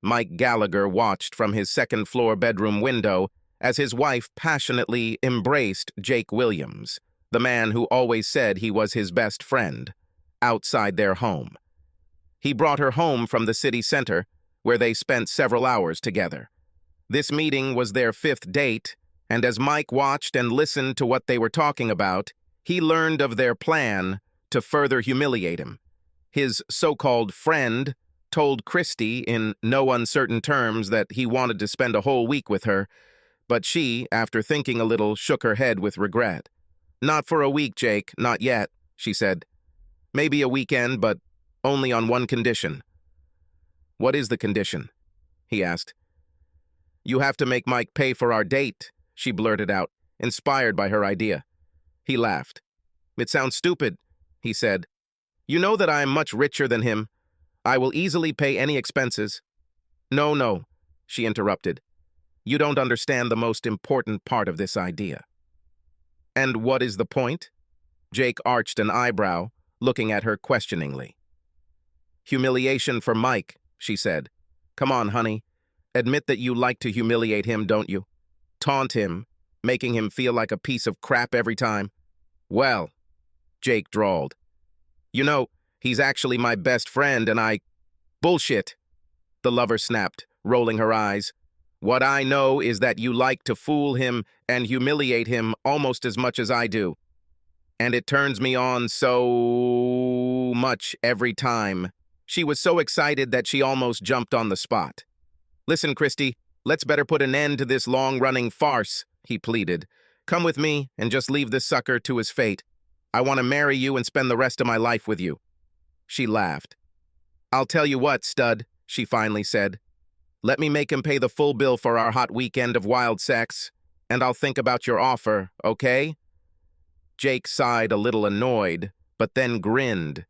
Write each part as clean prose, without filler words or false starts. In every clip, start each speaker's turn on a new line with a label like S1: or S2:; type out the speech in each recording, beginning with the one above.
S1: Mike Gallagher watched from his second-floor bedroom window as his wife passionately embraced Jake Williams, the man who always said he was his best friend, outside their home. He brought her home from the city center, where they spent several hours together. This meeting was their fifth date, and as Mike watched and listened to what they were talking about, he learned of their plan to further humiliate him. His so-called friend told Christy in no uncertain terms that he wanted to spend a whole week with her, but she, after thinking a little, shook her head with regret. "Not for a week, Jake, not yet," she said. "Maybe a weekend, but only on one condition." "What is the condition?" he asked. "You have to make Mike pay for our date," she blurted out, inspired by her idea. He laughed. "It sounds stupid," he said. "You know that I am much richer than him. I will easily pay any expenses." No, she interrupted. "You don't understand the most important part of this idea." "And what is the point?" Jake arched an eyebrow, looking at her questioningly. "Humiliation for Mike," she said. "Come on, honey. Admit that you like to humiliate him, don't you? Taunt him, making him feel like a piece of crap every time." "Well," Jake drawled. "You know, he's actually my best friend and I—" "Bullshit," the lover snapped, rolling her eyes. "What I know is that you like to fool him and humiliate him almost as much as I do. And it turns me on so much every time." She was so excited that she almost jumped on the spot. "Listen, Christy, let's better put an end to this long-running farce," he pleaded. "Come with me and just leave this sucker to his fate. I want to marry you and spend the rest of my life with you." She laughed. "I'll tell you what, stud," she finally said. "Let me make him pay the full bill for our hot weekend of wild sex, and I'll think about your offer, okay?" Jake sighed a little annoyed, but then grinned.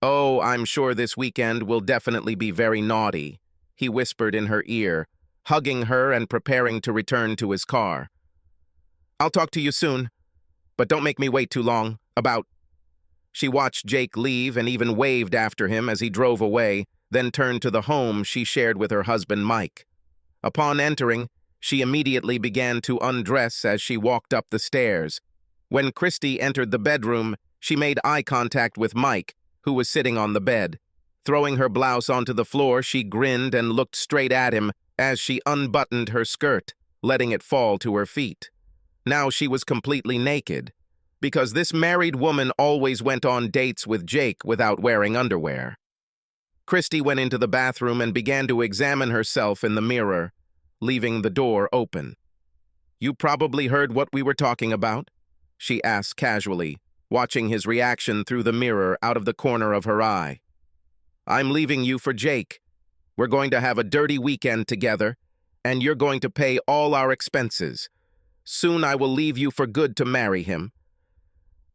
S1: "Oh, I'm sure this weekend will definitely be very naughty," he whispered in her ear, hugging her and preparing to return to his car. "I'll talk to you soon, but don't make me wait too long. About—" She watched Jake leave and even waved after him as he drove away, then turned to the home she shared with her husband, Mike. Upon entering, she immediately began to undress as she walked up the stairs. When Christy entered the bedroom, she made eye contact with Mike, who was sitting on the bed. Throwing her blouse onto the floor, she grinned and looked straight at him as she unbuttoned her skirt, letting it fall to her feet. Now she was completely naked, because this married woman always went on dates with Jake without wearing underwear. Christy went into the bathroom and began to examine herself in the mirror, leaving the door open. "You probably heard what we were talking about?" she asked casually, watching his reaction through the mirror out of the corner of her eye. "I'm leaving you for Jake. We're going to have a dirty weekend together, and you're going to pay all our expenses. Soon I will leave you for good to marry him."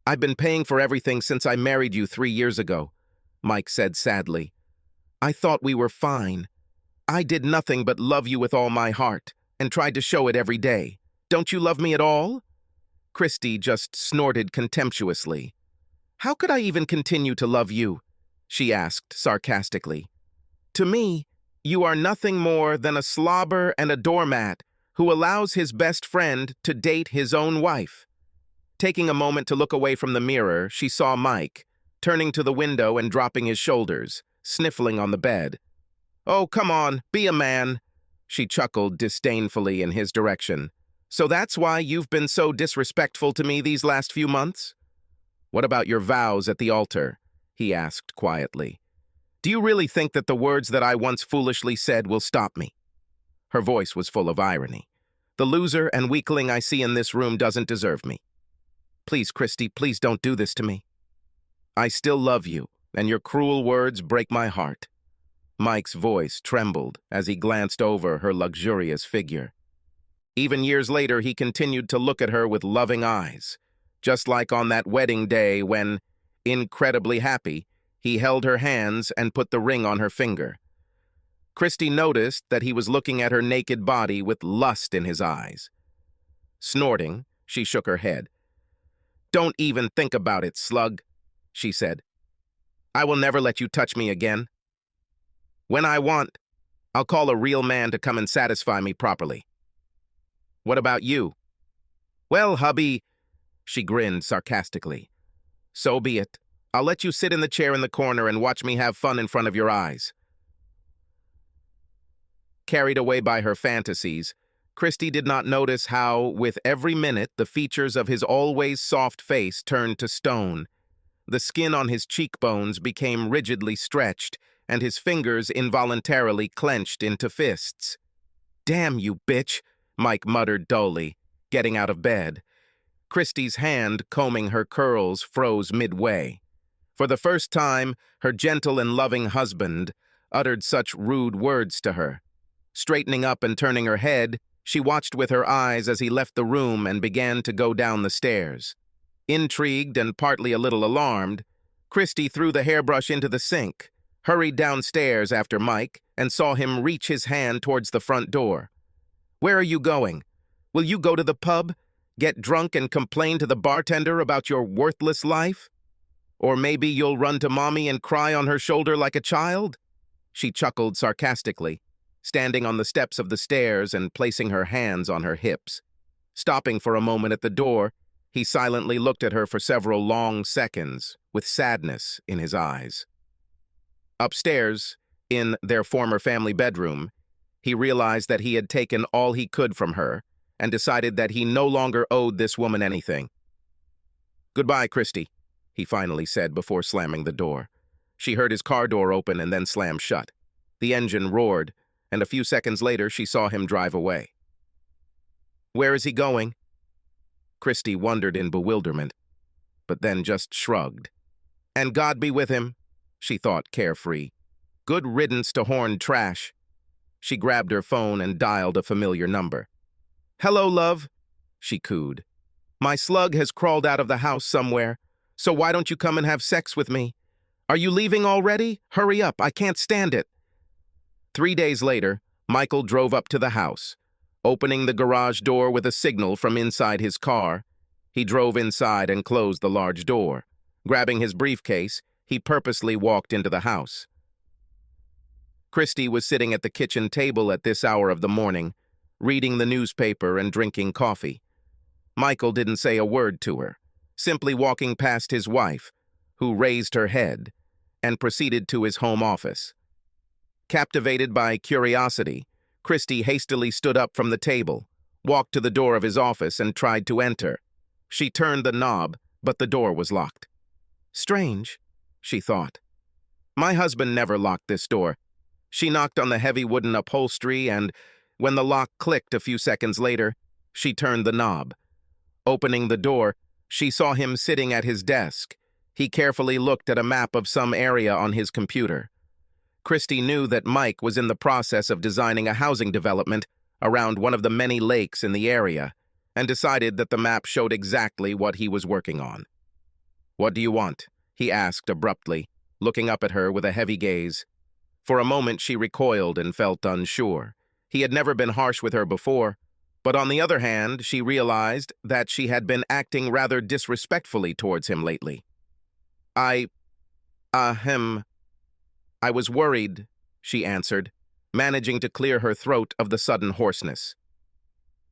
S1: "I've been paying for everything since I married you 3 years ago," Mike said sadly. "I thought we were fine. I did nothing but love you with all my heart, and tried to show it every day. Don't you love me at all?" Christy just snorted contemptuously. "How could I even continue to love you?" she asked sarcastically. "To me, you are nothing more than a slobber and a doormat who allows his best friend to date his own wife." Taking a moment to look away from the mirror, she saw Mike, turning to the window and dropping his shoulders, sniffling on the bed. "Oh, come on, be a man," she chuckled disdainfully in his direction. "So that's why you've been so disrespectful to me these last few months?" "What about your vows at the altar?" he asked quietly. "Do you really think that the words that I once foolishly said will stop me?" Her voice was full of irony. "The loser and weakling I see in this room doesn't deserve me. Please, Christy, please don't do this to me. I still love you, and your cruel words break my heart." Mike's voice trembled as he glanced over her luxurious figure. Even years later, he continued to look at her with loving eyes, just like on that wedding day when, incredibly happy, he held her hands and put the ring on her finger. Christy noticed that he was looking at her naked body with lust in his eyes. Snorting, she shook her head. "Don't even think about it, slug," she said. "I will never let you touch me again. When I want, I'll call a real man to come and satisfy me properly. What about you? Well, hubby, she grinned sarcastically. So be it. I'll let you sit in the chair in the corner and watch me have fun in front of your eyes. Carried away by her fantasies, Christy did not notice how, with every minute, the features of his always soft face turned to stone. The skin on his cheekbones became rigidly stretched, and his fingers involuntarily clenched into fists. "Damn you, bitch," Mike muttered dully, getting out of bed. Christy's hand, combing her curls, froze midway. For the first time, her gentle and loving husband uttered such rude words to her. Straightening up and turning her head, she watched with her eyes as he left the room and began to go down the stairs. Intrigued and partly a little alarmed, Christy threw the hairbrush into the sink, hurried downstairs after Mike, and saw him reach his hand towards the front door. "Where are you going? Will you go to the pub, get drunk and complain to the bartender about your worthless life? Or maybe you'll run to Mommy and cry on her shoulder like a child?" She chuckled sarcastically, standing on the steps of the stairs and placing her hands on her hips. Stopping for a moment at the door, he silently looked at her for several long seconds, with sadness in his eyes. Upstairs, in their former family bedroom, he realized that he had taken all he could from her and decided that he no longer owed this woman anything. "Goodbye, Christy," he finally said before slamming the door. She heard his car door open and then slam shut. The engine roared, and a few seconds later she saw him drive away. "Where is he going?" Christy wondered in bewilderment, but then just shrugged. "And God be with him," she thought carefree. "Good riddance to horned trash." She grabbed her phone and dialed a familiar number. "Hello, love," she cooed. "My slug has crawled out of the house somewhere, so why don't you come and have sex with me? Are you leaving already? Hurry up, I can't stand it." 3 days later, Michael drove up to the house. Opening the garage door with a signal from inside his car, he drove inside and closed the large door. Grabbing his briefcase, he purposely walked into the house. Christy was sitting at the kitchen table at this hour of the morning, reading the newspaper and drinking coffee. Michael didn't say a word to her, simply walking past his wife, who raised her head, and proceeded to his home office. Captivated by curiosity, Christy hastily stood up from the table, walked to the door of his office, and tried to enter. She turned the knob, but the door was locked. "Strange," she thought. "My husband never locked this door." She knocked on the heavy wooden upholstery, and when the lock clicked a few seconds later, she turned the knob. Opening the door, she saw him sitting at his desk. He carefully looked at a map of some area on his computer. Christy knew that Mike was in the process of designing a housing development around one of the many lakes in the area, and decided that the map showed exactly what he was working on. "What do you want?" he asked abruptly, looking up at her with a heavy gaze. For a moment she recoiled and felt unsure. He had never been harsh with her before, but on the other hand, she realized that she had been acting rather disrespectfully towards him lately. I was worried," she answered, managing to clear her throat of the sudden hoarseness.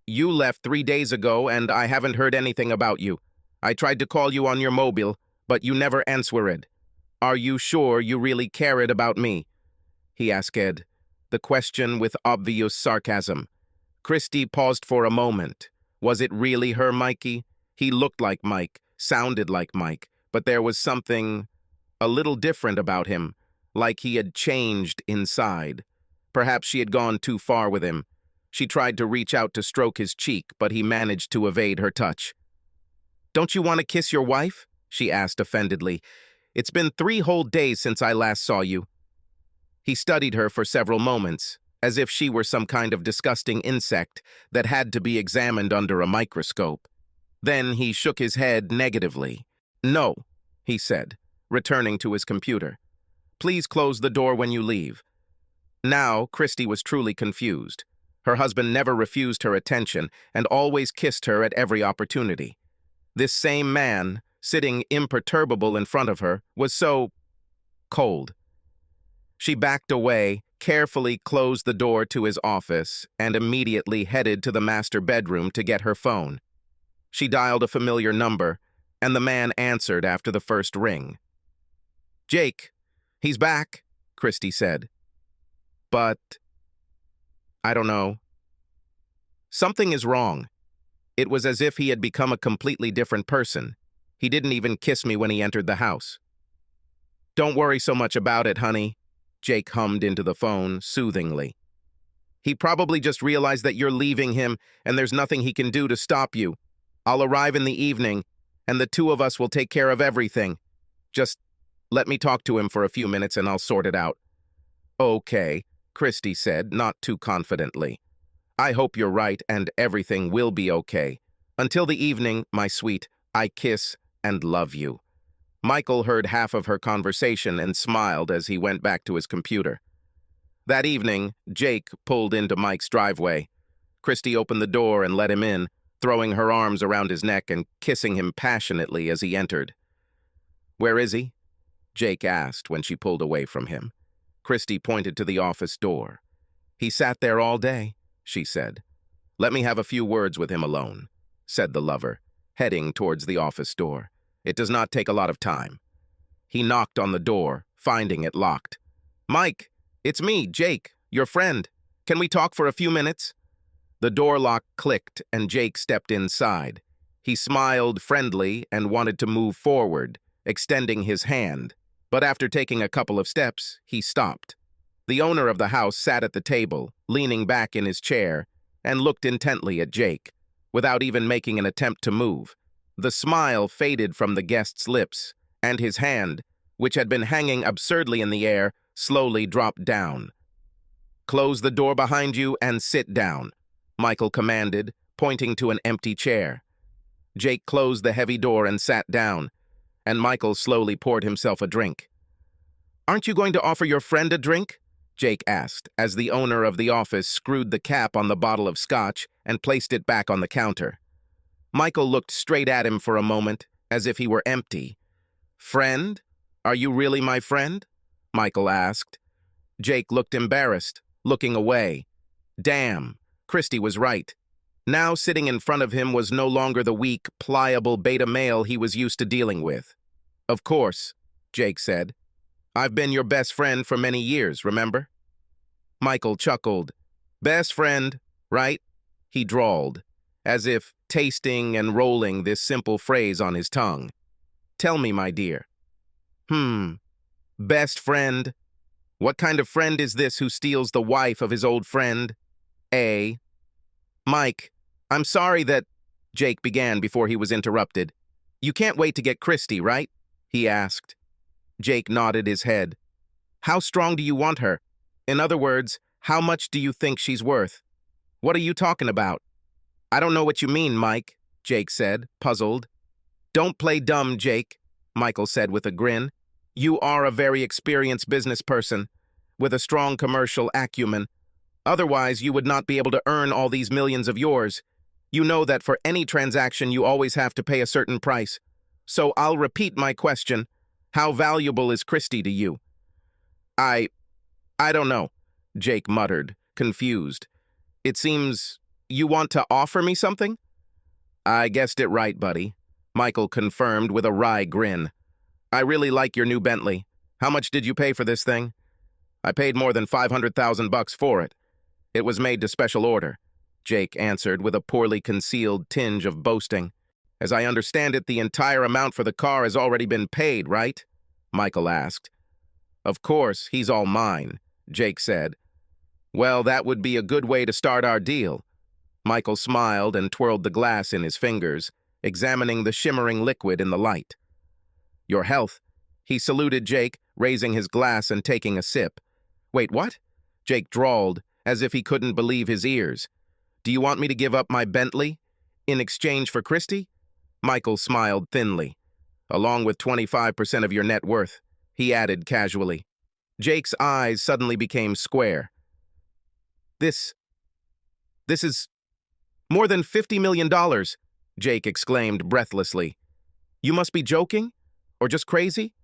S1: "You left 3 days ago, and I haven't heard anything about you. I tried to call you on your mobile, but you never answered. Are you sure you really cared about me?" he asked, the question with obvious sarcasm. Christy paused for a moment. Was it really her Mikey? He looked like Mike, sounded like Mike, but there was something a little different about him, like he had changed inside. Perhaps she had gone too far with him. She tried to reach out to stroke his cheek, but he managed to evade her touch. "Don't you want to kiss your wife?" she asked offendedly. "It's been 3 whole days since I last saw you." He studied her for several moments, as if she were some kind of disgusting insect that had to be examined under a microscope. Then he shook his head negatively. "No," he said, returning to his computer. "Please close the door when you leave." Now, Christy was truly confused. Her husband never refused her attention and always kissed her at every opportunity. This same man, sitting imperturbable in front of her, was so cold. She backed away, carefully closed the door to his office and immediately headed to the master bedroom to get her phone. She dialed a familiar number, and the man answered after the first ring. "Jake, he's back," Christy said. "But I don't know. Something is wrong." It was as if he had become a completely different person. He didn't even kiss me when he entered the house. "Don't worry so much about it, honey," Jake hummed into the phone soothingly. "He probably just realized that you're leaving him and there's nothing he can do to stop you. I'll arrive in the evening, and the two of us will take care of everything. Just let me talk to him for a few minutes and I'll sort it out." "Okay," Christy said, not too confidently. "I hope you're right and everything will be okay. Until the evening, my sweet, I kiss and love you." Michael heard half of her conversation and smiled as he went back to his computer. That evening, Jake pulled into Mike's driveway. Christy opened the door and let him in, throwing her arms around his neck and kissing him passionately as he entered. "Where is he?" Jake asked when she pulled away from him. Christy pointed to the office door. "He sat there all day," she said. "Let me have a few words with him alone," said the lover, heading towards the office door. "It does not take a lot of time." He knocked on the door, finding it locked. "Mike, it's me, Jake, your friend. Can we talk for a few minutes?" The door lock clicked and Jake stepped inside. He smiled friendly and wanted to move forward, extending his hand. But after taking a couple of steps, he stopped. The owner of the house sat at the table, leaning back in his chair, and looked intently at Jake, without even making an attempt to move. The smile faded from the guest's lips, and his hand, which had been hanging absurdly in the air, slowly dropped down. "Close the door behind you and sit down," Michael commanded, pointing to an empty chair. Jake closed the heavy door and sat down, and Michael slowly poured himself a drink. "Aren't you going to offer your friend a drink?" Jake asked, as the owner of the office screwed the cap on the bottle of scotch and placed it back on the counter. Michael looked straight at him for a moment, as if he were empty. "Friend? Are you really my friend?" Michael asked. Jake looked embarrassed, looking away. Damn, Christy was right. Now sitting in front of him was no longer the weak, pliable beta male he was used to dealing with. "Of course," Jake said. "I've been your best friend for many years, remember?" Michael chuckled. "Best friend, right?" he drawled, as if tasting and rolling this simple phrase on his tongue. "Tell me, my dear." Best friend? What kind of friend is this who steals the wife of his old friend? Mike, I'm sorry that," Jake began before he was interrupted. "You can't wait to get Christy, right?" he asked. Jake nodded his head. "How strong do you want her? In other words, how much do you think she's worth? What are you talking about?" "I don't know what you mean, Mike," Jake said, puzzled. "Don't play dumb, Jake," Michael said with a grin. "You are a very experienced business person, with a strong commercial acumen. Otherwise, you would not be able to earn all these millions of yours. You know that for any transaction you always have to pay a certain price. So I'll repeat my question. How valuable is Christy to you?" I don't know," Jake muttered, confused. "It seems you want to offer me something?" "I guessed it right, buddy," Michael confirmed with a wry grin. "I really like your new Bentley. How much did you pay for this thing?" "I paid more than $500,000 for it. It was made to special order," Jake answered with a poorly concealed tinge of boasting. "As I understand it, the entire amount for the car has already been paid, right?" Michael asked. "Of course, he's all mine," Jake said. "Well, that would be a good way to start our deal." Michael smiled and twirled the glass in his fingers, examining the shimmering liquid in the light. "Your health." He saluted Jake, raising his glass and taking a sip. "Wait, what?" Jake drawled, as if he couldn't believe his ears. "Do you want me to give up my Bentley in exchange for Christy?" Michael smiled thinly. "Along with 25% of your net worth," he added casually. Jake's eyes suddenly became square. This is more than $50 million, Jake exclaimed breathlessly. "You must be joking? Or just crazy?"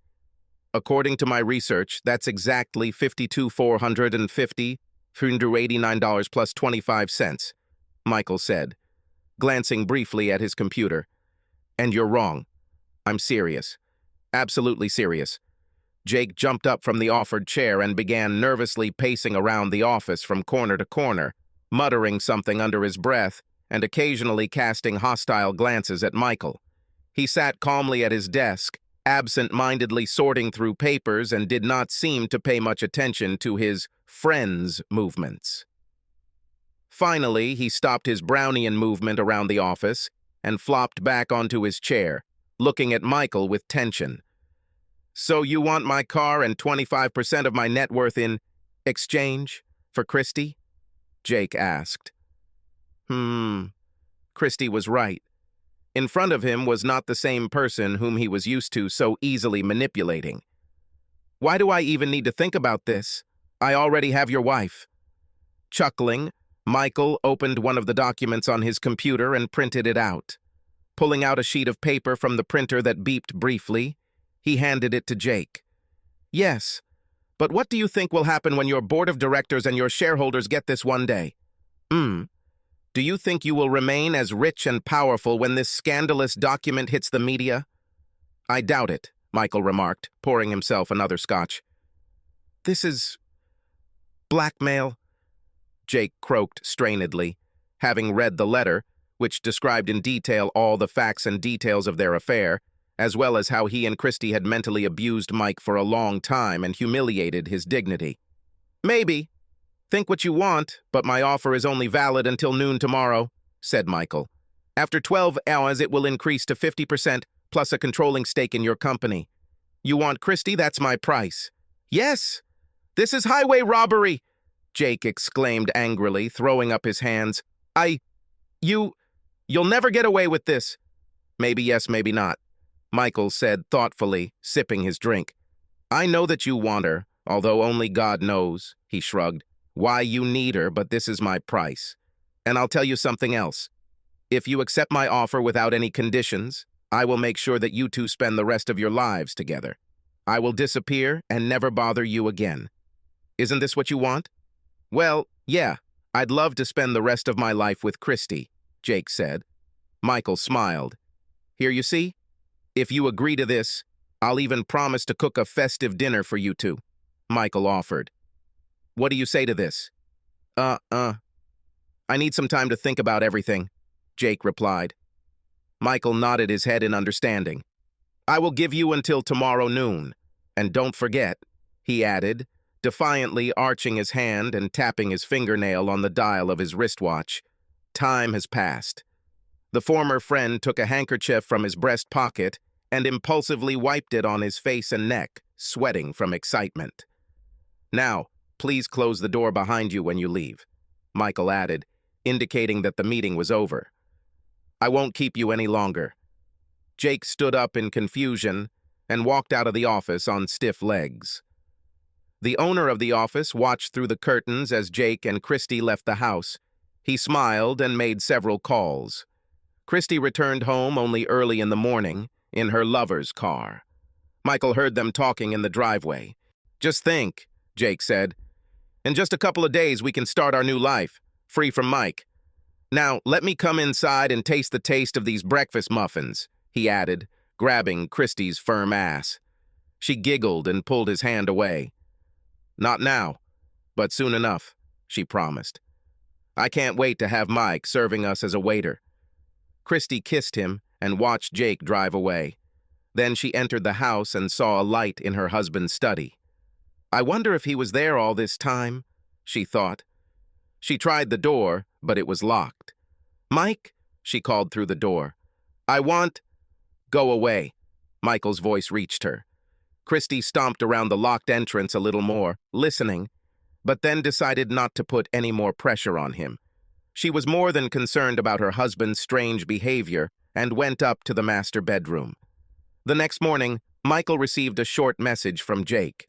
S1: According to my research, that's exactly $52,450, $389 plus 25 cents, Michael said, glancing briefly at his computer. And you're wrong. I'm serious. Absolutely serious. Jake jumped up from the offered chair and began nervously pacing around the office from corner to corner, muttering something under his breath and occasionally casting hostile glances at Michael. He sat calmly at his desk, absent-mindedly sorting through papers, and did not seem to pay much attention to his friend's movements. Finally, he stopped his Brownian movement around the office and flopped back onto his chair, looking at Michael with tension. "So you want my car and 25% of my net worth in exchange for Christy?" Jake asked. Christy was right. In front of him was not the same person whom he was used to so easily manipulating. "Why do I even need to think about this? I already have your wife." Chuckling, Michael opened one of the documents on his computer and printed it out. Pulling out a sheet of paper from the printer that beeped briefly, he handed it to Jake. "Yes, but what do you think will happen when your board of directors and your shareholders get this one day? Do you think you will remain as rich and powerful when this scandalous document hits the media?" "I doubt it," Michael remarked, pouring himself another scotch. "This is blackmail," Jake croaked strainedly, having read the letter, which described in detail all the facts and details of their affair, as well as how he and Christy had mentally abused Mike for a long time and humiliated his dignity. "Maybe. Think what you want, but my offer is only valid until noon tomorrow," said Michael. "After 12 hours, it will increase to 50% plus a controlling stake in your company. You want Christy? That's my price." "Yes! This is highway robbery!" Jake exclaimed angrily, throwing up his hands. You'll never get away with this." "Maybe yes, maybe not," Michael said thoughtfully, sipping his drink. "I know that you want her, although only God knows," he shrugged, "why you need her, but this is my price. And I'll tell you something else. If you accept my offer without any conditions, I will make sure that you two spend the rest of your lives together. I will disappear and never bother you again. Isn't this what you want?" "Well, yeah, I'd love to spend the rest of my life with Christy," Jake said. Michael smiled. "Here you see? If you agree to this, I'll even promise to cook a festive dinner for you two," Michael offered. "What do you say to this?" I need some time to think about everything," Jake replied. Michael nodded his head in understanding. "I will give you until tomorrow noon. And don't forget," he added, defiantly arching his hand and tapping his fingernail on the dial of his wristwatch. "Time has passed." The former friend took a handkerchief from his breast pocket and impulsively wiped it on his face and neck, sweating from excitement. "Now, please close the door behind you when you leave," Michael added, indicating that the meeting was over. "I won't keep you any longer." Jake stood up in confusion and walked out of the office on stiff legs. The owner of the office watched through the curtains as Jake and Christy left the house. He smiled and made several calls. Christy returned home only early in the morning, in her lover's car. Michael heard them talking in the driveway. "Just think," Jake said. "In just a couple of days, we can start our new life, free from Mike. Now, let me come inside and taste the taste of these breakfast muffins," he added, grabbing Christy's firm ass. She giggled and pulled his hand away. "Not now, but soon enough," she promised. "I can't wait to have Mike serving us as a waiter." Christy kissed him and watched Jake drive away. Then she entered the house and saw a light in her husband's study. "I wonder if he was there all this time," she thought. She tried the door, but it was locked. "Mike," she called through the door. "I want—" "Go away," Michael's voice reached her. Christy stomped around the locked entrance a little more, listening, but then decided not to put any more pressure on him. She was more than concerned about her husband's strange behavior and went up to the master bedroom. The next morning, Michael received a short message from Jake.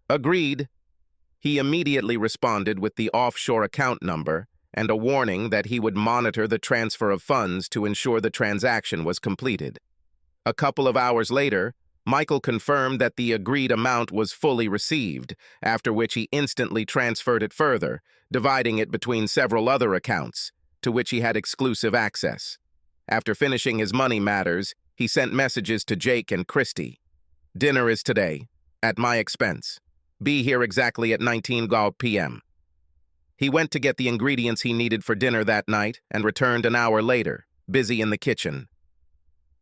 S1: "Agreed." He immediately responded with the offshore account number and a warning that he would monitor the transfer of funds to ensure the transaction was completed. A couple of hours later, Michael confirmed that the agreed amount was fully received, after which he instantly transferred it further, dividing it between several other accounts, to which he had exclusive access. After finishing his money matters, he sent messages to Jake and Christy. "Dinner is today, at my expense. Be here exactly at 19 p.m. He went to get the ingredients he needed for dinner that night and returned an hour later, busy in the kitchen.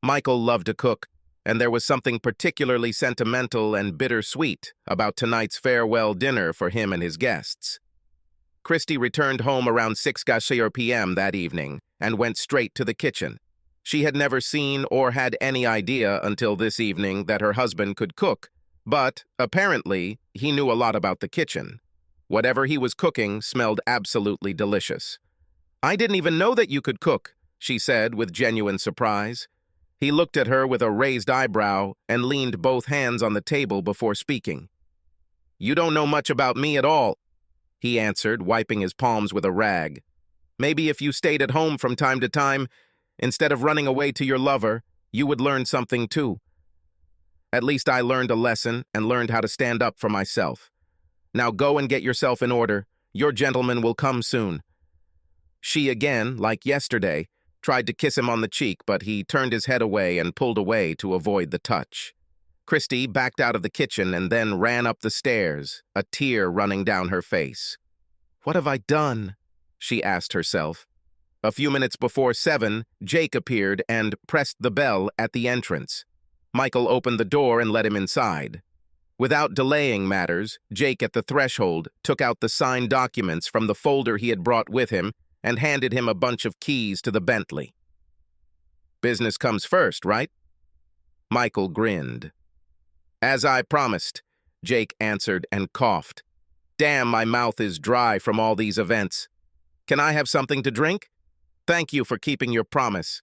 S1: Michael loved to cook, and there was something particularly sentimental and bittersweet about tonight's farewell dinner for him and his guests. Christy returned home around 6 p.m. that evening and went straight to the kitchen. She had never seen or had any idea until this evening that her husband could cook, but, apparently, he knew a lot about the kitchen. Whatever he was cooking smelled absolutely delicious. "I didn't even know that you could cook," she said with genuine surprise. He looked at her with a raised eyebrow and leaned both hands on the table before speaking. "You don't know much about me at all," he answered, wiping his palms with a rag. "Maybe if you stayed at home from time to time, instead of running away to your lover, you would learn something too. At least I learned a lesson and learned how to stand up for myself. Now go and get yourself in order. Your gentleman will come soon." She again, like yesterday, tried to kiss him on the cheek, but he turned his head away and pulled away to avoid the touch. Christy backed out of the kitchen and then ran up the stairs, a tear running down her face. "What have I done?" she asked herself. A few minutes before 7, Jake appeared and pressed the bell at the entrance. Michael opened the door and let him inside. Without delaying matters, Jake at the threshold took out the signed documents from the folder he had brought with him and handed him a bunch of keys to the Bentley. "Business comes first, right?" Michael grinned. "As I promised," Jake answered and coughed. "Damn, my mouth is dry from all these events. Can I have something to drink? Thank you for keeping your promise.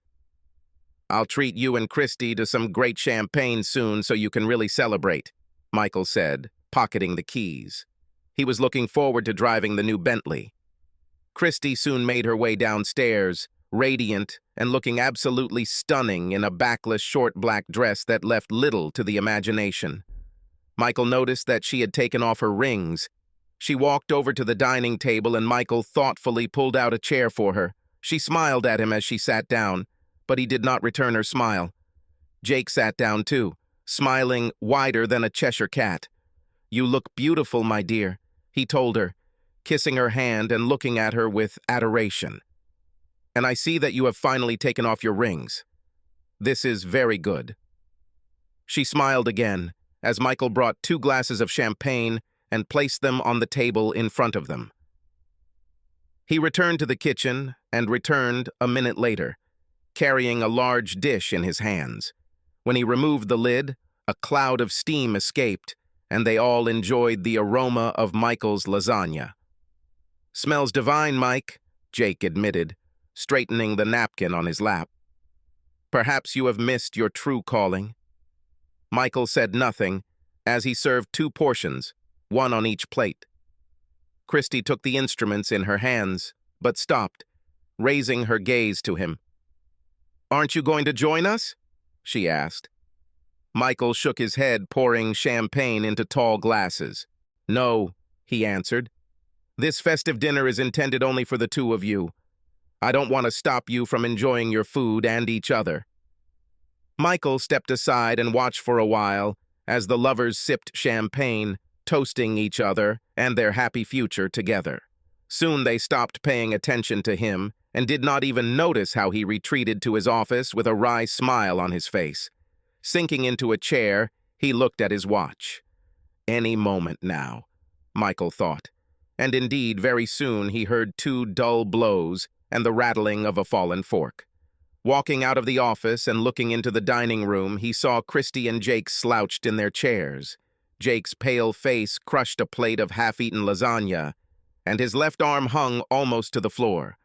S1: I'll treat you and Christy to some great champagne soon so you can really celebrate," Michael said, pocketing the keys. He was looking forward to driving the new Bentley. Christy soon made her way downstairs, radiant and looking absolutely stunning in a backless short black dress that left little to the imagination. Michael noticed that she had taken off her rings. She walked over to the dining table and Michael thoughtfully pulled out a chair for her. She smiled at him as she sat down, but he did not return her smile. Jake sat down too, smiling wider than a Cheshire cat. "You look beautiful, my dear," he told her, kissing her hand and looking at her with adoration. "And I see that you have finally taken off your rings. This is very good." She smiled again as Michael brought 2 glasses of champagne and placed them on the table in front of them. He returned to the kitchen and returned a minute later, carrying a large dish in his hands. When he removed the lid, a cloud of steam escaped, and they all enjoyed the aroma of Michael's lasagna. "Smells divine, Mike," Jake admitted, straightening the napkin on his lap. "Perhaps you have missed your true calling." Michael said nothing as he served 2 portions, one on each plate. Christy took the instruments in her hands, but stopped, raising her gaze to him. "Aren't you going to join us?" she asked. Michael shook his head, pouring champagne into tall glasses. "No," he answered. "This festive dinner is intended only for the 2 of you. I don't want to stop you from enjoying your food and each other." Michael stepped aside and watched for a while as the lovers sipped champagne, toasting each other and their happy future together. Soon they stopped paying attention to him and did not even notice how he retreated to his office with a wry smile on his face. Sinking into a chair, he looked at his watch. Any moment now, Michael thought. And indeed, very soon he heard 2 dull blows and the rattling of a fallen fork. Walking out of the office and looking into the dining room, he saw Christy and Jake slouched in their chairs. Jake's pale face crushed a plate of half-eaten lasagna, and his left arm hung almost to the floor.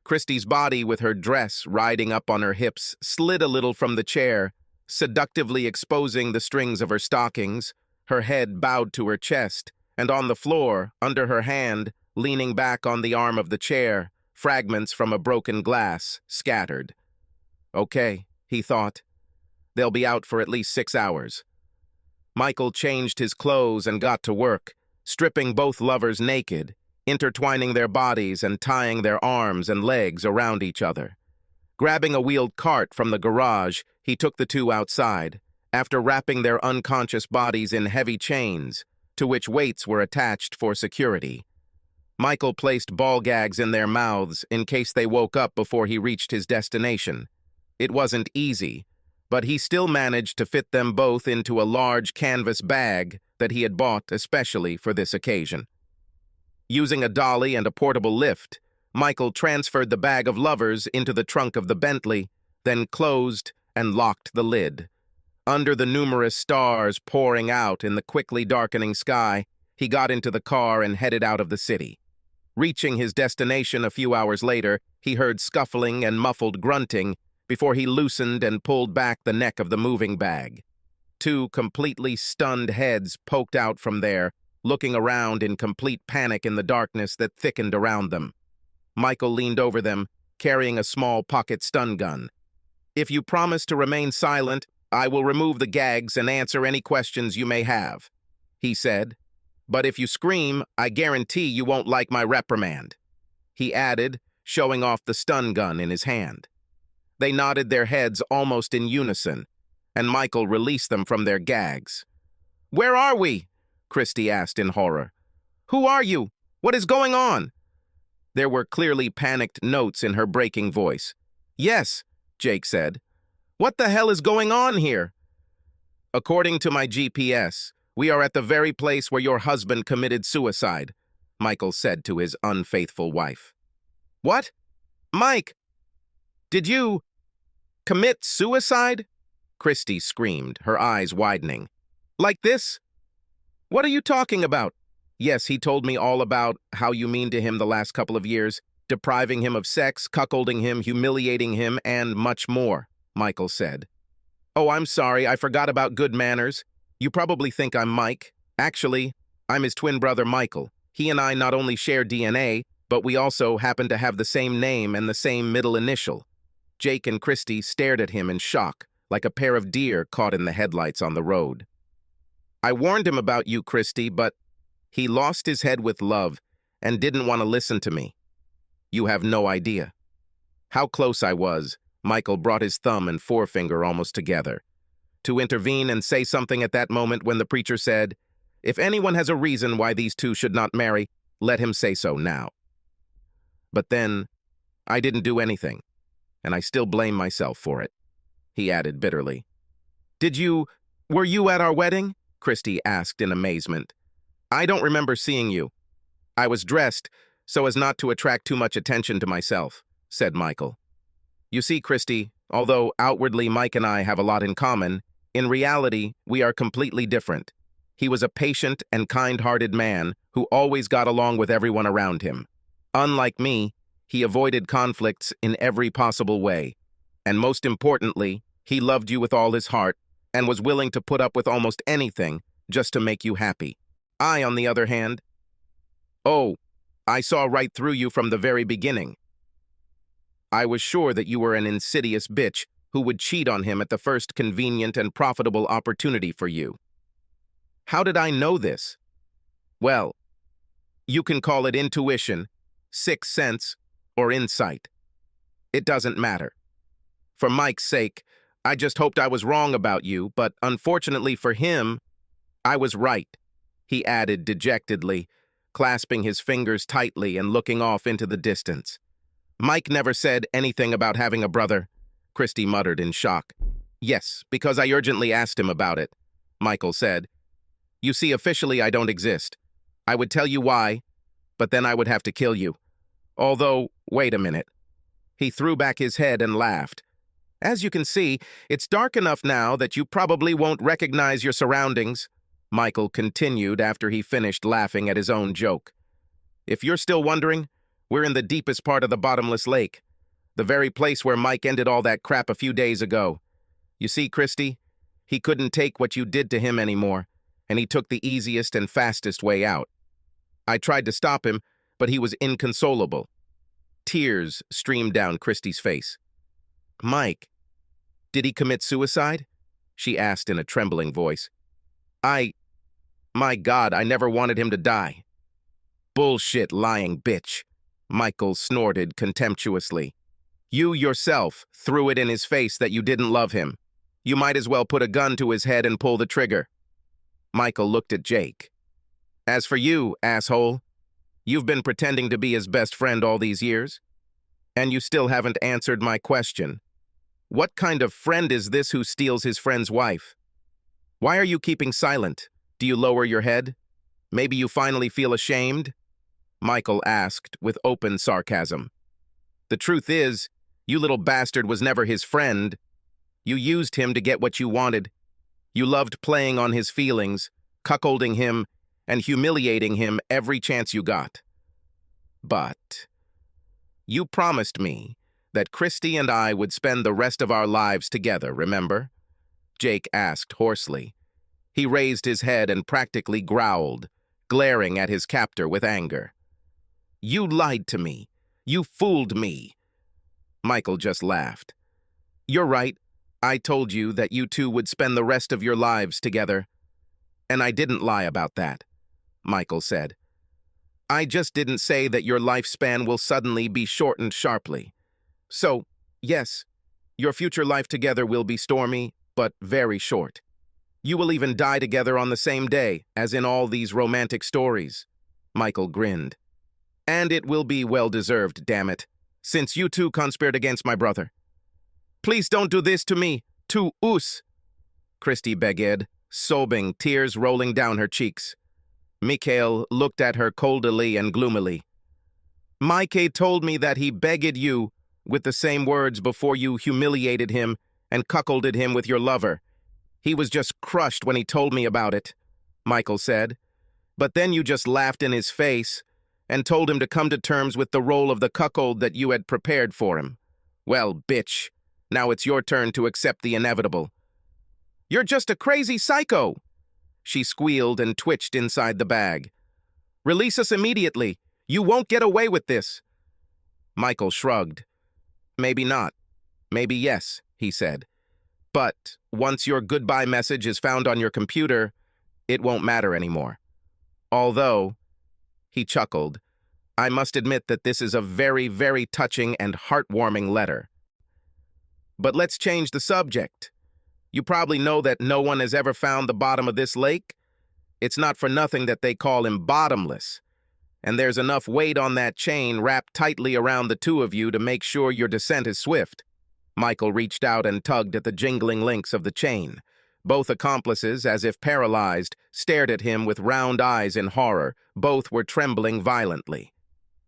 S1: Christy's body, with her dress riding up on her hips, slid a little from the chair, seductively exposing the strings of her stockings. Her head bowed to her chest, and on the floor, under her hand, leaning back on the arm of the chair, fragments from a broken glass scattered. "Okay," he thought. They'll be out for at least 6 hours. Michael changed his clothes and got to work, stripping both lovers naked, intertwining their bodies and tying their arms and legs around each other. Grabbing a wheeled cart from the garage, he took the two outside, after wrapping their unconscious bodies in heavy chains, to which weights were attached for security. Michael placed ball gags in their mouths in case they woke up before he reached his destination. It wasn't easy, but he still managed to fit them both into a large canvas bag that he had bought especially for this occasion. Using a dolly and a portable lift, Michael transferred the bag of lovers into the trunk of the Bentley, then closed and locked the lid. Under the numerous stars pouring out in the quickly darkening sky, he got into the car and headed out of the city. Reaching his destination a few hours later, he heard scuffling and muffled grunting before he loosened and pulled back the neck of the moving bag. Two completely stunned heads poked out from there, looking around in complete panic in the darkness that thickened around them. Michael leaned over them, carrying a small pocket stun gun. "If you promise to remain silent, I will remove the gags and answer any questions you may have," he said. "But if you scream, I guarantee you won't like my reprimand," he added, showing off the stun gun in his hand. They nodded their heads almost in unison, and Michael released them from their gags. "Where are we?" Christy asked in horror. "Who are you? What is going on?" There were clearly panicked notes in her breaking voice. "Yes," Jake said. "What the hell is going on here?" "According to my GPS, we are at the very place where your husband committed suicide," Michael said to his unfaithful wife. "What? Mike, did you commit suicide?" Christy screamed, her eyes widening. "Like this? What are you talking about?" "Yes, he told me all about how you mean to him the last couple of years, depriving him of sex, cuckolding him, humiliating him, and much more," Michael said. "Oh, I'm sorry, I forgot about good manners. You probably think I'm Mike. Actually, I'm his twin brother Michael. He and I not only share DNA, but we also happen to have the same name and the same middle initial." Jake and Christy stared at him in shock, like a pair of deer caught in the headlights on the road. "I warned him about you, Christy, but he lost his head with love and didn't want to listen to me. You have no idea." How close I was, Michael brought his thumb and forefinger almost together, to intervene and say something at that moment when the preacher said, "If anyone has a reason why these two should not marry, let him say so now." But then, I didn't do anything, and I still blame myself for it, he added bitterly. Were you at our wedding?" Christy asked in amazement. "I don't remember seeing you. I was dressed so as not to attract too much attention to myself," said Michael. "You see, Christy, although outwardly Mike and I have a lot in common, in reality, we are completely different. He was a patient and kind-hearted man who always got along with everyone around him. Unlike me, he avoided conflicts in every possible way. And most importantly, he loved you with all his heart and was willing to put up with almost anything just to make you happy. I, on the other hand, I saw right through you from the very beginning. I was sure that you were an insidious bitch who would cheat on him at the first convenient and profitable opportunity for you. How did I know this? Well, you can call it intuition, sixth sense, or insight. It doesn't matter. For Mike's sake, I just hoped I was wrong about you, but unfortunately for him, I was right," he added dejectedly, clasping his fingers tightly and looking off into the distance. "Mike never said anything about having a brother," Christy muttered in shock. "Yes, because I urgently asked him about it," Michael said. "You see, officially I don't exist. I would tell you why, but then I would have to kill you. Although, wait a minute." He threw back his head and laughed. "As you can see, it's dark enough now that you probably won't recognize your surroundings," Michael continued after he finished laughing at his own joke. "If you're still wondering, we're in the deepest part of the Bottomless Lake, the very place where Mike ended all that crap a few days ago. You see, Christy, he couldn't take what you did to him anymore, and he took the easiest and fastest way out. I tried to stop him, but he was inconsolable." Tears streamed down Christy's face. "Mike, did he commit suicide?" she asked in a trembling voice. My God, I never wanted him to die. Bullshit, lying bitch, Michael snorted contemptuously. You yourself threw it in his face that you didn't love him. You might as well put a gun to his head and pull the trigger. Michael looked at Jake. As for you, asshole, you've been pretending to be his best friend all these years, and you still haven't answered my question. What kind of friend is this who steals his friend's wife? Why are you keeping silent? Do you lower your head? Maybe you finally feel ashamed? Michael asked with open sarcasm. The truth is, you little bastard was never his friend. You used him to get what you wanted. You loved playing on his feelings, cuckolding him, and humiliating him every chance you got. But you promised me that Christy and I would spend the rest of our lives together, remember? Jake asked hoarsely. He raised his head and practically growled, glaring at his captor with anger. You lied to me. You fooled me. Michael just laughed. You're right. I told you that you two would spend the rest of your lives together. And I didn't lie about that, Michael said. I just didn't say that your lifespan will suddenly be shortened sharply. So, yes, your future life together will be stormy, but very short. You will even die together on the same day, as in all these romantic stories. Michael grinned. And it will be well-deserved, damn it, since you two conspired against my brother. Please don't do this to me, to us, Christy begged, sobbing, tears rolling down her cheeks. Mikhail looked at her coldly and gloomily. Mike told me that he begged you with the same words before you humiliated him and cuckolded him with your lover. He was just crushed when he told me about it, Michael said. But then you just laughed in his face and told him to come to terms with the role of the cuckold that you had prepared for him. Well, bitch, now it's your turn to accept the inevitable. You're just a crazy psycho, she squealed and twitched inside the bag. Release us immediately. You won't get away with this. Michael shrugged. Maybe not. Maybe yes, he said. But once your goodbye message is found on your computer, it won't matter anymore. Although, he chuckled, I must admit that this is a very, very touching and heartwarming letter. But let's change the subject. You probably know that no one has ever found the bottom of this lake. It's not for nothing that they call him bottomless. And there's enough weight on that chain wrapped tightly around the two of you to make sure your descent is swift. Michael reached out and tugged at the jingling links of the chain. Both accomplices, as if paralyzed, stared at him with round eyes in horror. Both were trembling violently.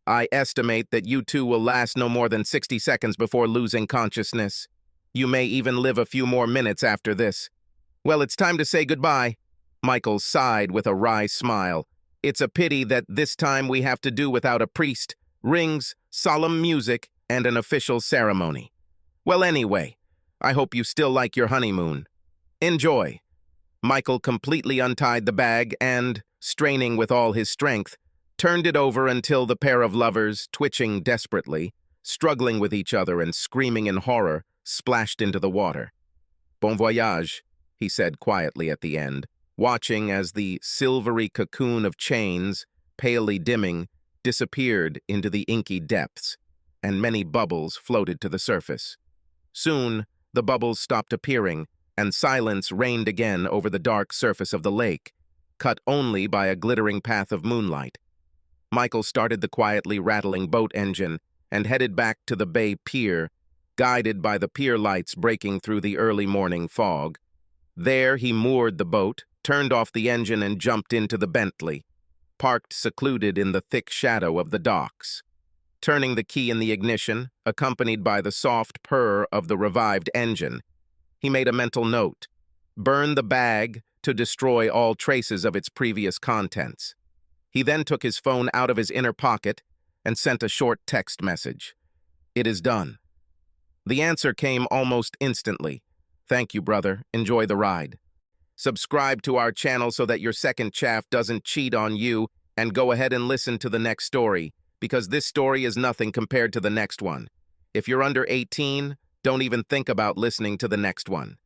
S1: I estimate that you two will last no more than 60 seconds before losing consciousness. You may even live a few more minutes after this. Well, it's time to say goodbye. Michael sighed with a wry smile. It's a pity that this time we have to do without a priest, rings, solemn music, and an official ceremony. Well, anyway, I hope you still like your honeymoon. Enjoy. Michael completely untied the bag and, straining with all his strength, turned it over until the pair of lovers, twitching desperately, struggling with each other and screaming in horror, splashed into the water. Bon voyage, he said quietly at the end, watching as the silvery cocoon of chains, palely dimming, disappeared into the inky depths, and many bubbles floated to the surface. Soon, the bubbles stopped appearing, and silence reigned again over the dark surface of the lake, cut only by a glittering path of moonlight. Michael started the quietly rattling boat engine and headed back to the bay pier, guided by the pier lights breaking through the early morning fog. There he moored the boat, turned off the engine and jumped into the Bentley, parked secluded in the thick shadow of the docks. Turning the key in the ignition, accompanied by the soft purr of the revived engine, he made a mental note. Burn the bag to destroy all traces of its previous contents. He then took his phone out of his inner pocket and sent a short text message. It is done. The answer came almost instantly. Thank you, brother. Enjoy the ride. Subscribe to our channel so that your second chaff doesn't cheat on you, and go ahead and listen to the next story, because this story is nothing compared to the next one. If you're under 18, don't even think about listening to the next one.